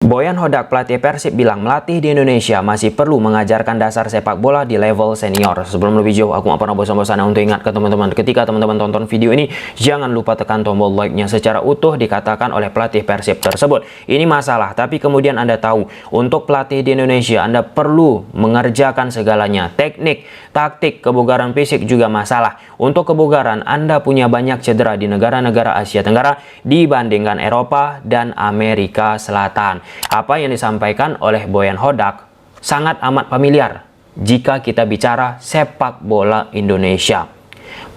Boyan Hodak, pelatih Persib, bilang melatih di Indonesia masih perlu mengajarkan dasar sepak bola di level senior. Sebelum lebih jauh, aku nggak pernah bosan-bosan untuk ingat ke teman-teman, ketika teman-teman tonton video ini, jangan lupa tekan tombol like-nya. Secara utuh dikatakan oleh pelatih Persib tersebut, ini masalah, tapi kemudian Anda tahu, untuk pelatih di Indonesia, Anda perlu mengerjakan segalanya. Teknik, taktik, kebugaran fisik juga masalah. Untuk kebugaran, Anda punya banyak cedera di negara-negara Asia Tenggara dibandingkan Eropa dan Amerika Selatan. Apa yang disampaikan oleh Boyan Hodak sangat amat familiar jika kita bicara sepak bola Indonesia.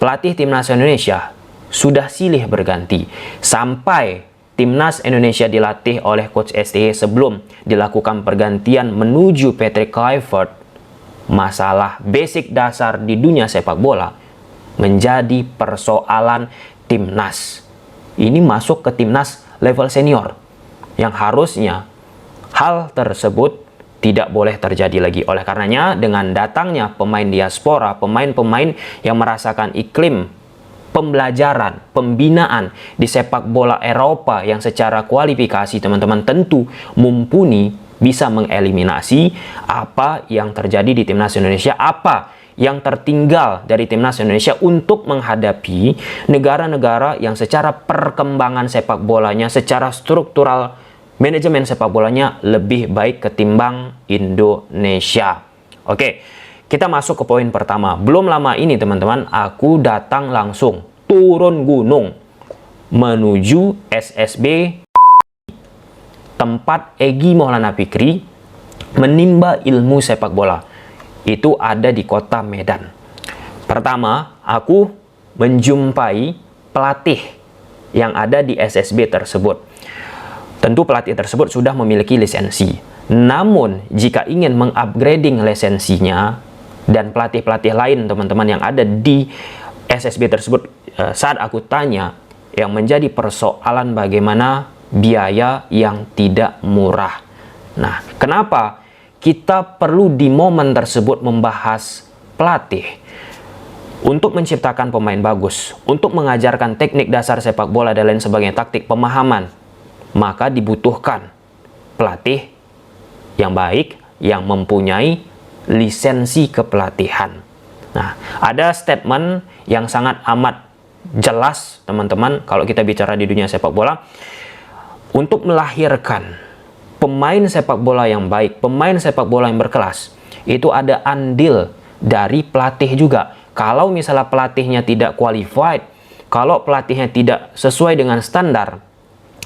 Pelatih timnas Indonesia sudah silih berganti sampai timnas Indonesia dilatih oleh Coach STY sebelum dilakukan pergantian menuju Patrick Kluivert. Masalah basic dasar di dunia sepak bola menjadi persoalan timnas. Ini masuk ke timnas level senior, yang harusnya hal tersebut tidak boleh terjadi lagi. Oleh karenanya, dengan datangnya pemain diaspora, pemain-pemain yang merasakan iklim pembelajaran, pembinaan di sepak bola Eropa yang secara kualifikasi teman-teman tentu mumpuni, bisa mengeliminasi apa yang terjadi di timnas Indonesia, apa yang tertinggal dari timnas Indonesia untuk menghadapi negara-negara yang secara perkembangan sepak bolanya, secara struktural manajemen sepak bolanya lebih baik ketimbang Indonesia. Oke, kita masuk ke poin pertama. Belum lama ini teman-teman, aku datang langsung turun gunung menuju SSB, tempat Egy Maulana Fikri menimba ilmu sepak bola. Itu ada di kota Medan. Pertama, aku menjumpai pelatih yang ada di SSB tersebut. Tentu pelatih tersebut sudah memiliki lisensi. Namun, jika ingin mengupgrading lisensinya dan pelatih-pelatih lain teman-teman yang ada di SSB tersebut, saat aku tanya, yang menjadi persoalan bagaimana biaya yang tidak murah. Nah, kenapa kita perlu di momen tersebut membahas pelatih? Untuk menciptakan pemain bagus, untuk mengajarkan teknik dasar sepak bola dan lain sebagainya, taktik, pemahaman, maka dibutuhkan pelatih yang baik, yang mempunyai lisensi kepelatihan. Nah, ada statement yang sangat amat jelas, teman-teman, kalau kita bicara di dunia sepak bola, untuk melahirkan pemain sepak bola yang baik, pemain sepak bola yang berkelas, itu ada andil dari pelatih juga. Kalau misalnya pelatihnya tidak qualified, kalau pelatihnya tidak sesuai dengan standar,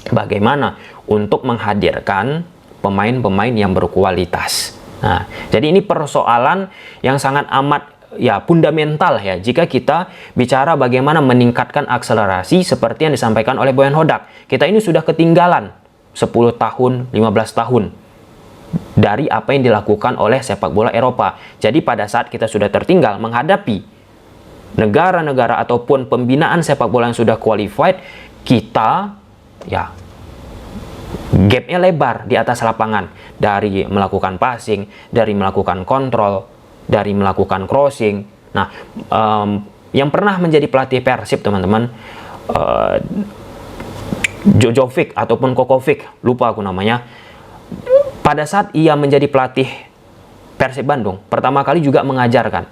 bagaimana untuk menghadirkan pemain-pemain yang berkualitas? Nah, jadi ini persoalan yang sangat amat fundamental ya, jika kita bicara bagaimana meningkatkan akselerasi seperti yang disampaikan oleh Boyan Hodak. Kita ini sudah ketinggalan 10 tahun, 15 tahun dari apa yang dilakukan oleh sepak bola Eropa. Jadi pada saat kita sudah tertinggal menghadapi negara-negara ataupun pembinaan sepak bola yang sudah qualified, kita gapnya lebar di atas lapangan, dari melakukan passing, dari melakukan kontrol, dari melakukan crossing. Nah, yang pernah menjadi pelatih Persib teman-teman, Jojovic ataupun Kokovic, lupa aku namanya, pada saat ia menjadi pelatih Persib Bandung, pertama kali juga mengajarkan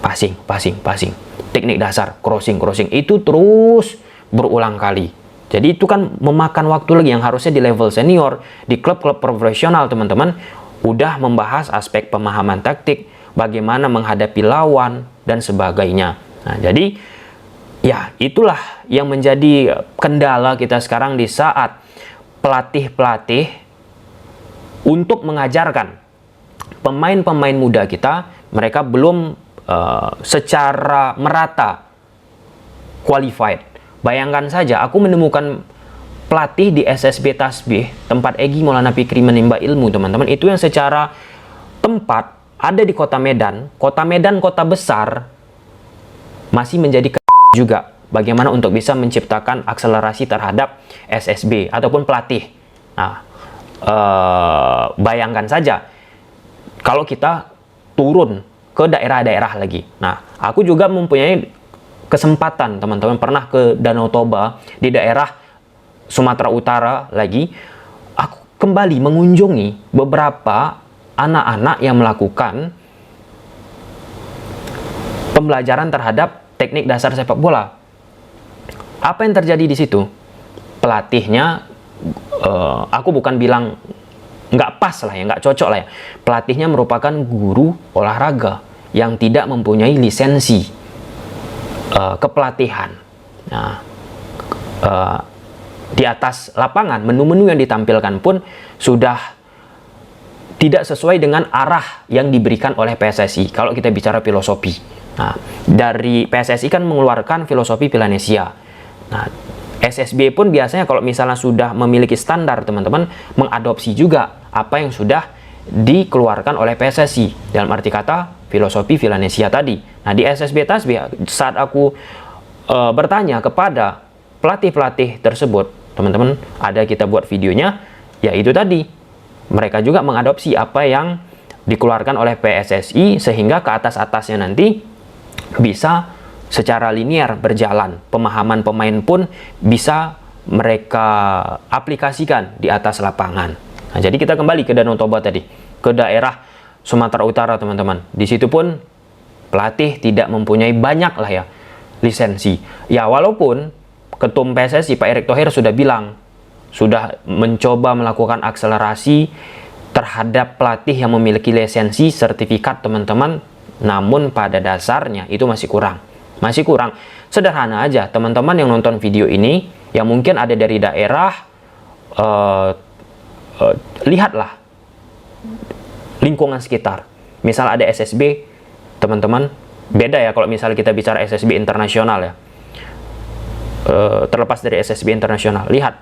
passing, teknik dasar, crossing, itu terus berulang kali. Jadi itu kan memakan waktu lagi, yang harusnya di level senior, di klub-klub profesional teman-teman, udah membahas aspek pemahaman taktik, bagaimana menghadapi lawan, dan sebagainya. Nah, jadi ya, itulah yang menjadi kendala kita sekarang di saat pelatih-pelatih untuk mengajarkan pemain-pemain muda kita, mereka belum secara merata qualified. Bayangkan saja, aku menemukan pelatih di SSB Tasbih, tempat Egy Maulana Fikri menimba ilmu, teman-teman, itu yang secara tempat ada di kota Medan, kota besar, masih menjadi juga bagaimana untuk bisa menciptakan akselerasi terhadap SSB ataupun pelatih. Nah, bayangkan saja kalau kita turun ke daerah-daerah lagi. Nah, aku juga mempunyai kesempatan, teman-teman, pernah ke Danau Toba di daerah Sumatera Utara lagi. kembali mengunjungi beberapa anak-anak yang melakukan pembelajaran terhadap teknik dasar sepak bola. Apa yang terjadi di situ? Pelatihnya, aku bukan bilang nggak pas lah ya, nggak cocok lah ya. Pelatihnya merupakan guru olahraga yang tidak mempunyai lisensi kepelatihan. Nah, di atas lapangan, menu-menu yang ditampilkan pun sudah tidak sesuai dengan arah yang diberikan oleh PSSI. Kalau kita bicara filosofi, nah, dari PSSI kan mengeluarkan filosofi Villanesia. Nah, SSB pun biasanya kalau misalnya sudah memiliki standar, teman-teman, mengadopsi juga apa yang sudah dikeluarkan oleh PSSI. Dalam arti kata, filosofi Villanesia tadi. Nah, di SSB Tasbih, saat aku bertanya kepada pelatih-pelatih tersebut, teman-teman, ada kita buat videonya, yaitu tadi mereka juga mengadopsi apa yang dikeluarkan oleh PSSI sehingga ke atas-atasnya nanti bisa secara linear berjalan. Pemahaman pemain pun bisa mereka aplikasikan di atas lapangan. Nah, jadi kita kembali ke Danau Toba tadi, ke daerah Sumatera Utara, teman-teman. Di situ pun pelatih tidak mempunyai banyak lah ya lisensi. Ya, walaupun Ketum PSSI Pak Erick Thohir sudah bilang, sudah mencoba melakukan akselerasi terhadap pelatih yang memiliki lisensi sertifikat, teman-teman, namun pada dasarnya itu masih kurang. Masih kurang. Sederhana aja, teman-teman yang nonton video ini, yang mungkin ada dari daerah, lihatlah lingkungan sekitar. Misal ada SSB, teman-teman, beda ya kalau misalnya kita bicara SSB internasional ya. Terlepas dari SSB internasional, lihat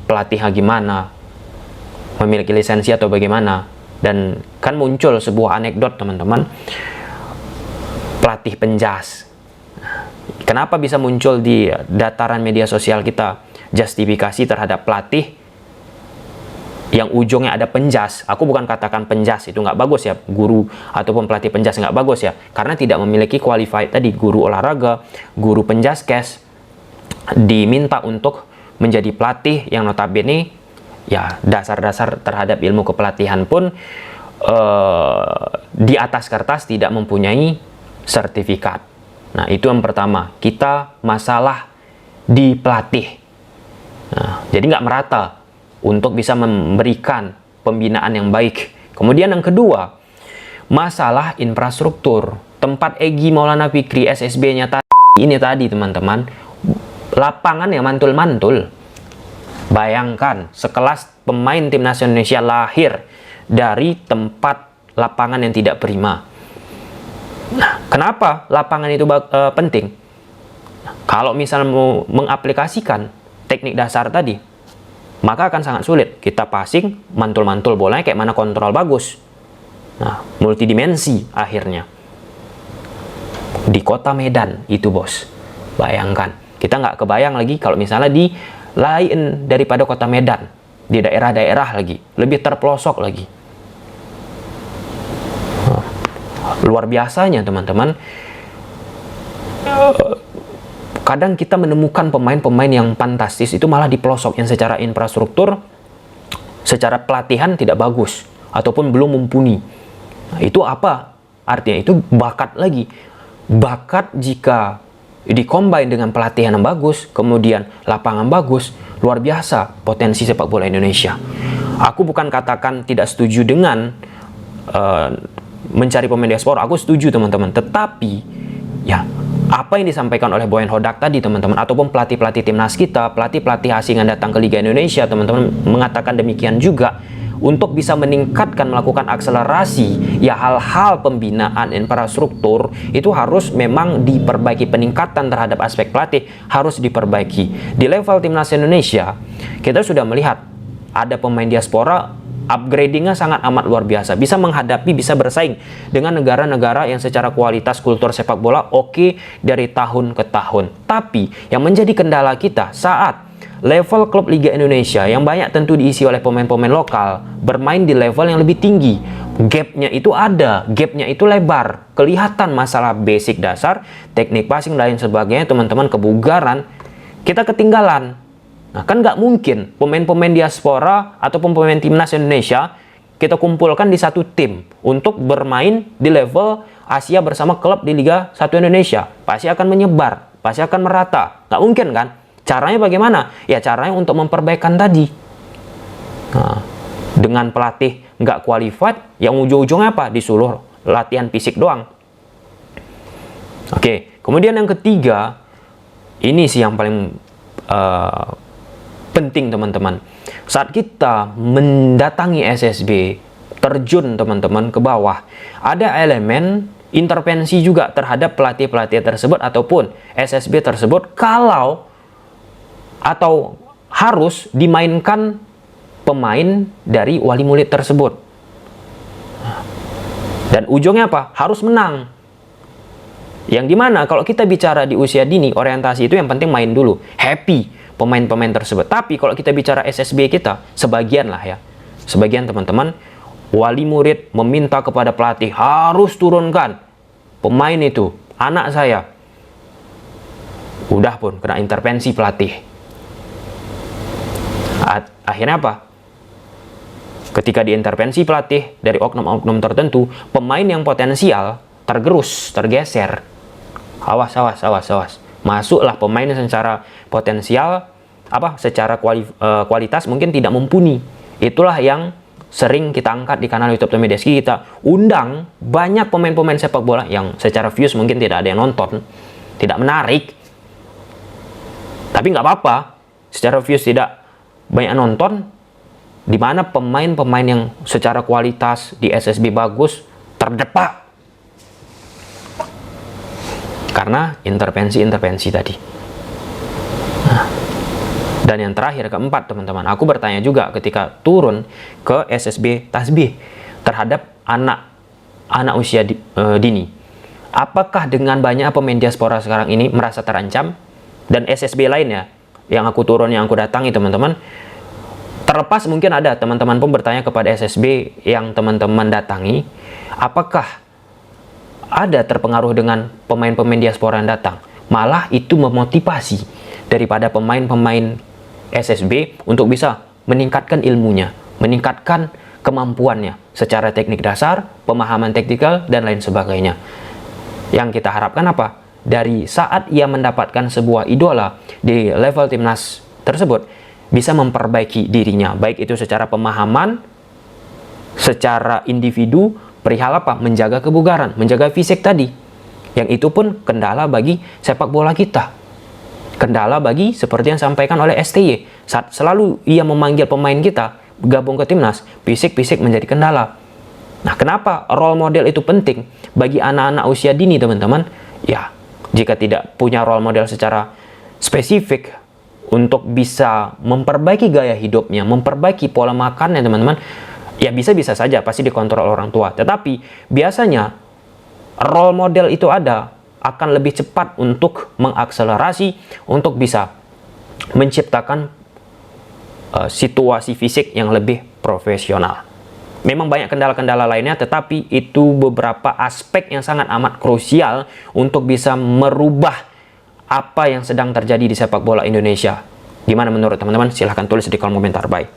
pelatihnya gimana, memiliki lisensi atau bagaimana. Dan kan muncul sebuah anekdot, teman-teman, pelatih penjas. Kenapa bisa muncul di dataran media sosial kita justifikasi terhadap pelatih yang ujungnya ada penjas? Aku bukan katakan penjas itu nggak bagus ya, guru ataupun pelatih penjas nggak bagus ya, karena tidak memiliki qualified tadi, guru olahraga, guru penjaskes, diminta untuk menjadi pelatih yang notabene ya dasar-dasar terhadap ilmu kepelatihan pun di atas kertas tidak mempunyai sertifikat. Nah, itu yang pertama, kita masalah di pelatih. Nah, jadi nggak merata untuk bisa memberikan pembinaan yang baik. Kemudian yang kedua, masalah infrastruktur. Tempat Egy Maulana Fikri SSB-nya ini tadi, teman-teman, lapangan yang mantul-mantul. Bayangkan, sekelas pemain timnas Indonesia lahir dari tempat lapangan yang tidak prima. Nah, kenapa lapangan itu penting? Kalau misalnya mau mengaplikasikan teknik dasar tadi, maka akan sangat sulit. Kita passing, mantul-mantul bolanya kayak mana, kontrol bagus. Nah, multidimensi akhirnya. Di kota Medan itu, bos. Bayangkan. Kita nggak kebayang lagi kalau misalnya di lain daripada kota Medan, di daerah-daerah lagi, lebih terpelosok lagi. Luar biasanya, teman-teman. Kadang kita menemukan pemain-pemain yang fantastis itu malah di pelosok, yang secara infrastruktur, secara pelatihan tidak bagus ataupun belum mumpuni. Nah, itu apa artinya? Itu bakat lagi. Bakat jika dikombin dengan pelatihan yang bagus, kemudian lapangan bagus, luar biasa potensi sepak bola Indonesia. Aku bukan katakan tidak setuju dengan mencari pemain diaspora, aku setuju, teman-teman. Tetapi ya, apa yang disampaikan oleh Boyan Hodak tadi, teman-teman, ataupun pelatih-pelatih timnas kita, pelatih-pelatih asing yang datang ke Liga Indonesia, teman-teman, mengatakan demikian juga. Untuk bisa meningkatkan, melakukan akselerasi, ya hal-hal pembinaan infrastruktur itu harus memang diperbaiki. Peningkatan terhadap aspek pelatih harus diperbaiki. Di level timnas Indonesia, kita sudah melihat ada pemain diaspora upgradingnya sangat amat luar biasa, bisa menghadapi, bisa bersaing dengan negara-negara yang secara kualitas kultur sepak bola oke dari tahun ke tahun. Tapi yang menjadi kendala kita saat level klub Liga Indonesia yang banyak tentu diisi oleh pemain-pemain lokal bermain di level yang lebih tinggi, gapnya itu ada, gapnya itu lebar, kelihatan masalah basic dasar, teknik passing dan lain sebagainya, teman-teman, kebugaran, kita ketinggalan. Nah, kan nggak mungkin pemain-pemain diaspora ataupun pemain timnas Indonesia kita kumpulkan di satu tim untuk bermain di level Asia bersama klub di Liga 1 Indonesia. Pasti akan menyebar, pasti akan merata. Nggak mungkin kan? Caranya bagaimana? Ya caranya untuk memperbaikan tadi. Nah, dengan pelatih nggak qualified, yang ujung-ujungnya apa? Disuruh latihan fisik doang. Oke, kemudian yang ketiga, ini sih yang paling penting teman-teman. Saat kita mendatangi SSB, terjun teman-teman ke bawah, ada elemen intervensi juga terhadap pelatih-pelatih tersebut ataupun SSB tersebut kalau atau harus dimainkan pemain dari wali murid tersebut. Dan ujungnya apa? Harus menang. Yang dimana kalau kita bicara di usia dini, orientasi itu yang penting main dulu. Happy pemain-pemain tersebut. Tapi kalau kita bicara SSB kita, sebagian lah ya. Sebagian teman-teman, wali murid meminta kepada pelatih harus turunkan pemain itu, anak saya. Udah pun kena intervensi pelatih. Akhirnya apa? Ketika diintervensi pelatih dari oknum-oknum tertentu, pemain yang potensial tergerus, tergeser. Awas. Masuklah pemain yang secara potensial, secara kualitas mungkin tidak mumpuni. Itulah yang sering kita angkat di kanal YouTube Tommy Deski. Kita undang banyak pemain-pemain sepak bola yang secara views mungkin tidak ada yang nonton, tidak menarik. Tapi nggak apa-apa, secara views tidak banyak nonton, di mana pemain-pemain yang secara kualitas di SSB bagus terdepak karena intervensi-intervensi tadi. Nah, dan yang terakhir, keempat teman-teman, aku bertanya juga ketika turun ke SSB Tasbih terhadap anak usia dini, apakah dengan banyak pemain diaspora sekarang ini merasa terancam? Dan SSB lainnya yang aku turun, yang aku datangi teman-teman, terlepas mungkin ada teman-teman pun bertanya kepada SSB yang teman-teman datangi, apakah ada terpengaruh dengan pemain-pemain diaspora yang datang? Malah itu memotivasi daripada pemain-pemain SSB untuk bisa meningkatkan ilmunya, meningkatkan kemampuannya secara teknik dasar, pemahaman taktikal, dan lain sebagainya. Yang kita harapkan apa? Dari saat ia mendapatkan sebuah idola di level timnas tersebut, bisa memperbaiki dirinya, baik itu secara pemahaman, secara individu, perihal apa? Menjaga kebugaran, menjaga fisik tadi. Yang itu pun kendala bagi sepak bola kita. Kendala bagi, seperti yang disampaikan oleh STY, saat selalu ia memanggil pemain kita gabung ke timnas, fisik menjadi kendala. Nah, kenapa role model itu penting bagi anak-anak usia dini teman-teman? Ya, jika tidak punya role model secara spesifik untuk bisa memperbaiki gaya hidupnya, memperbaiki pola makannya teman-teman, ya bisa-bisa saja pasti dikontrol orang tua. Tetapi biasanya role model itu akan lebih cepat untuk mengakselerasi, untuk bisa menciptakan situasi fisik yang lebih profesional. Memang banyak kendala-kendala lainnya, tetapi itu beberapa aspek yang sangat amat krusial untuk bisa merubah apa yang sedang terjadi di sepak bola Indonesia. Gimana menurut teman-teman? Silahkan tulis di kolom komentar. Bye.